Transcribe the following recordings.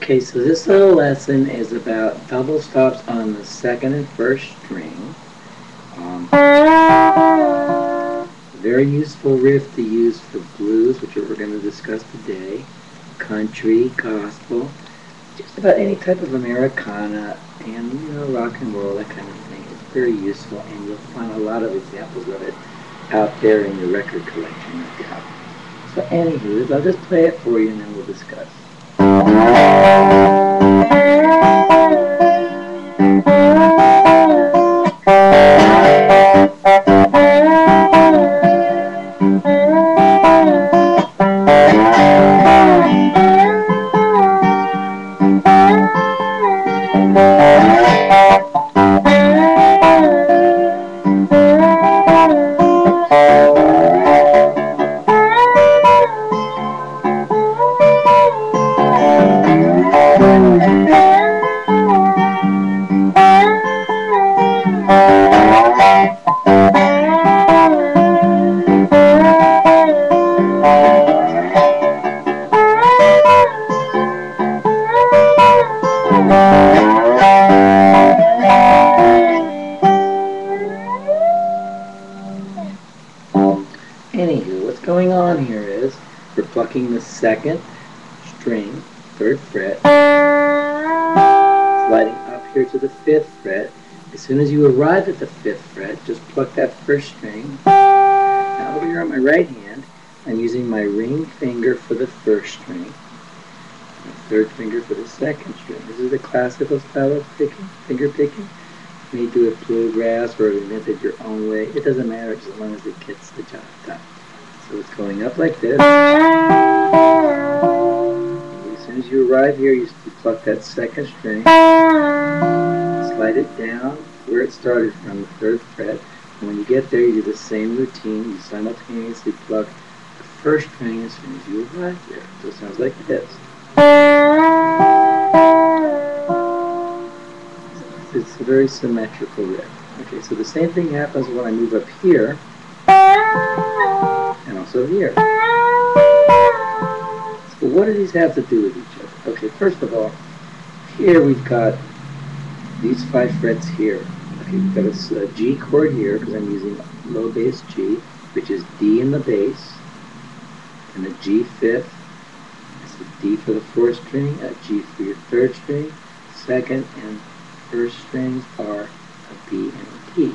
Okay, so this little lesson is about double stops on the second and first string. Very useful riff to use for blues, which we're going to discuss today, country, gospel, just about any type of Americana, and rock and roll, that kind of thing. It's very useful, and you'll find a lot of examples of it out there in your record collection that you have. So anywho, I'll just play it for you and then we'll discuss. Anywho, what's going on here is we're plucking the second string, third fret, sliding up here to the fifth fret. As soon as you arrive at the fifth fret, just pluck that first string. Now over here on my right hand, I'm using my ring finger for the first string, my third finger for the second string. This is the classical style of picking, finger picking. You may do it bluegrass or invent it your own way. It doesn't matter as long as it gets the job done. So it's going up like this. And as soon as you arrive here, you pluck that second string, slide it down where it started from, the third fret. And when you get there, you do the same routine. You simultaneously pluck the first string as soon as you arrive there. So it sounds like this. It's a very symmetrical riff. Okay, so the same thing happens when I move up here and also here. So what do these have to do with each other? Okay, first of all, here we've got these 5 frets here. Okay, we've got a G chord here because I'm using low bass G, which is D in the bass, and a G fifth. That's a D for the fourth string, a G for your third string, second and first strings are a B and a D.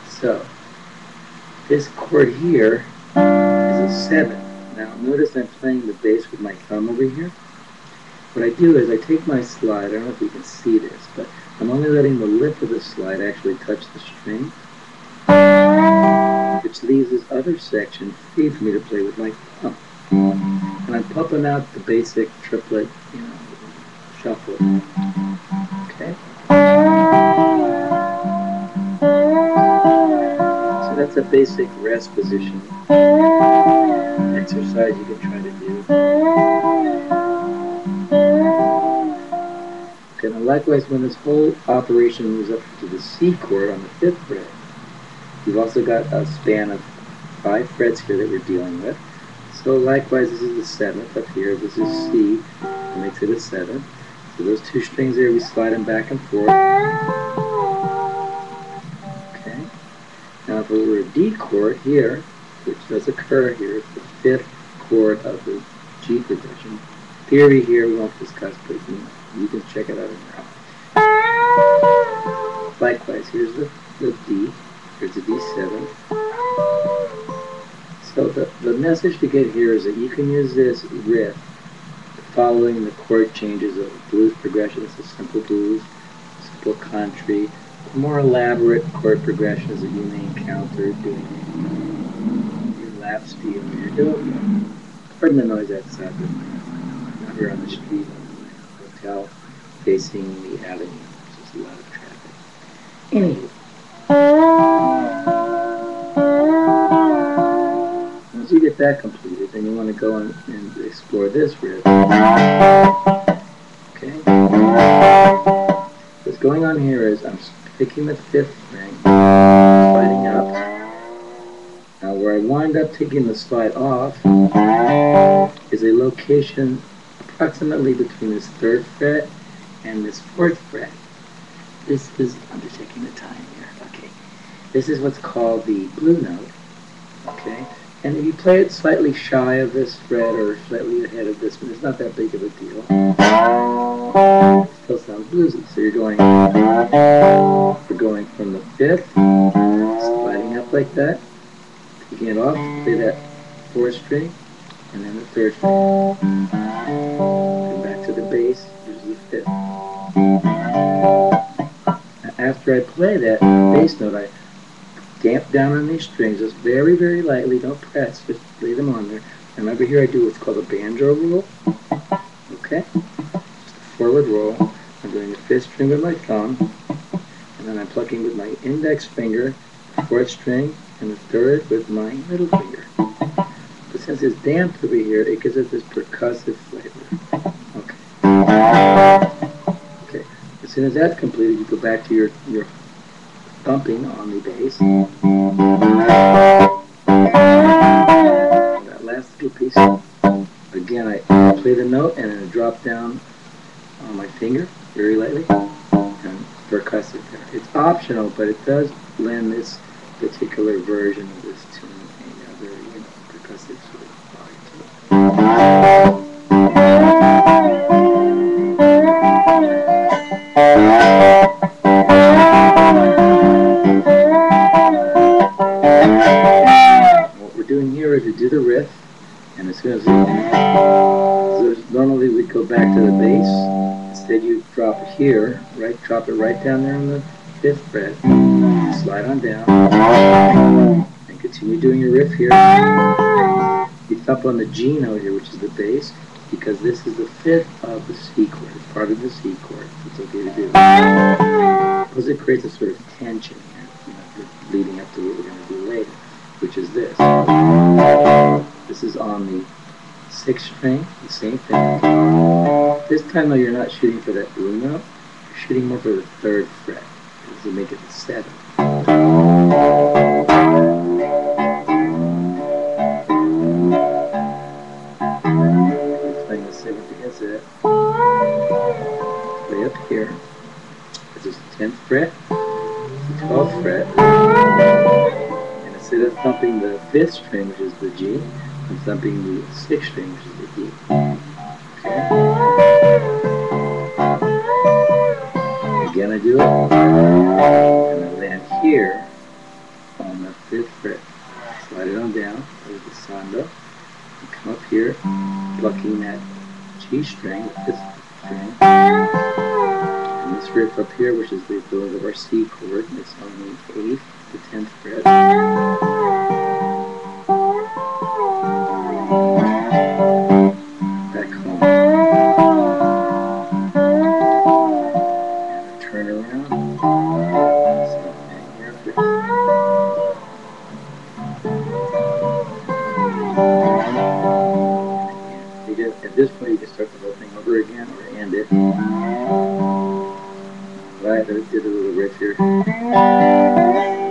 So this chord here is a 7. Now notice I'm playing the bass with my thumb over here. What I do is I take my slide, I don't know if you can see this, but I'm only letting the lip of the slide actually touch the string, which leaves this other section free for me to play with my thumb. And I'm pumping out the basic triplet, shuffle. Okay? So that's a basic rest position exercise you can try to do. Okay, now likewise, when this whole operation moves up to the C chord on the 5th fret, you've also got a span of 5 frets here that we're dealing with. So likewise, this is the 7th up here. This is C, that makes it a 7th. So those 2 strings there, we slide them back and forth. Okay. Now if it were a D chord here, which does occur here, it's the 5th chord of the G progression. Theory here we won't discuss, but you can check it out on your own. Likewise, here's the D. Here's the D7. So the message to get here is that you can use this riff following the chord changes of blues progressions, the simple blues, simple country, the more elaborate chord progressions that you may encounter doing your lap steel or your dobro. Pardon the noise outside, but out here on the street, in the hotel, facing the avenue. There's just a lot of traffic. Anyway. Once you get that completed, then you want to go and explore this riff. Okay? What's going on here is I'm picking the 5th string, sliding up. Now where I wind up taking the slide off is a location approximately between this 3rd fret and this 4th fret. This is, I'm just taking the time here, okay. This is what's called the blue note, okay. And if you play it slightly shy of this fret or slightly ahead of this one, it's not that big of a deal. It still sounds bluesy. So we're going from the 5th, sliding up like that, taking it off, play that 4th string, and then the 3rd string. Come back to the bass, here's the 5th. Now after I play that bass note, I damp down on these strings, just very, very lightly, don't press, just lay them on there. And over here I do what's called a banjo roll, okay? Just a forward roll. I'm doing the 5th string with my thumb, and then I'm plucking with my index finger, the 4th string, and the 3rd with my middle finger. But since it's damped over here, it gives it this percussive flavor. Okay. Okay. As soon as that's completed, you go back to your thumping on the bass. That last little piece. Again, I play the note and then I drop down on my finger very lightly and percussive there. It's optional, but it does lend this particular version of this tune a very percussive sort of vibe What we're doing here is to do the riff, and as soon as normally we go back to the bass. Instead, you drop it here, drop it right down there on the 5th fret, slide on down, and continue doing your riff here. You thump on the G note here, which is the bass, because this is the 5th of the C chord. It's part of the C chord. It's okay to do. Because it creates a sort of tension here, leading up to what we're going to do later, which is this. This is on the 6th string, the same thing. This time though, you're not shooting for that blue note, you're shooting more for the 3rd fret. This will make it the 7th. Playing the 7th against it. Play up here. This is the 10th fret, the 12th fret, and instead of thumping the 5th string, which is the G, I'm thumping the 6th string, which is the D. Okay. Again, I do it, and I land here on the 5th fret. Slide it on down, there's the sando, and come up here, plucking that G string, the 5th string, and this riff up here, which is the equivalent of our C chord, it's on the 8th, the 10th fret. Back home. And I turn around. So hang here. At this point, you can start the whole thing over again or end it. Right, I did a little riff here.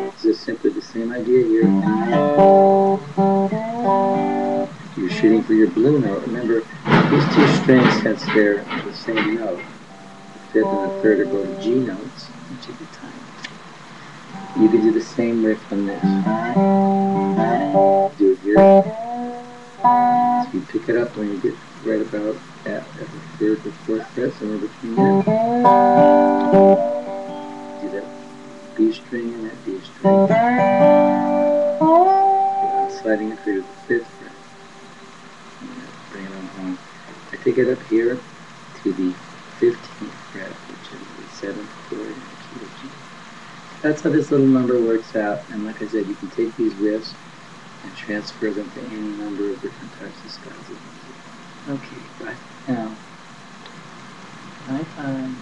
It's just simply the same idea here. You're shooting for your blue note. Remember, these two strings, since they're the same note, the 5th and the 3rd are both G notes, each at a time. You can do the same riff on this. Do it here. So you pick it up when you get right about at the 3rd or 4th fret, somewhere between there. Do that B string and that D string. Sliding it through to the 5th fret. Bring it on home. I take it up here to the 15th fret, which is the 7th chord in the key of G. That's how this little number works out, and like I said, you can take these riffs and transfer them to any number of different types of styles of music. Okay, bye now. Bye bye.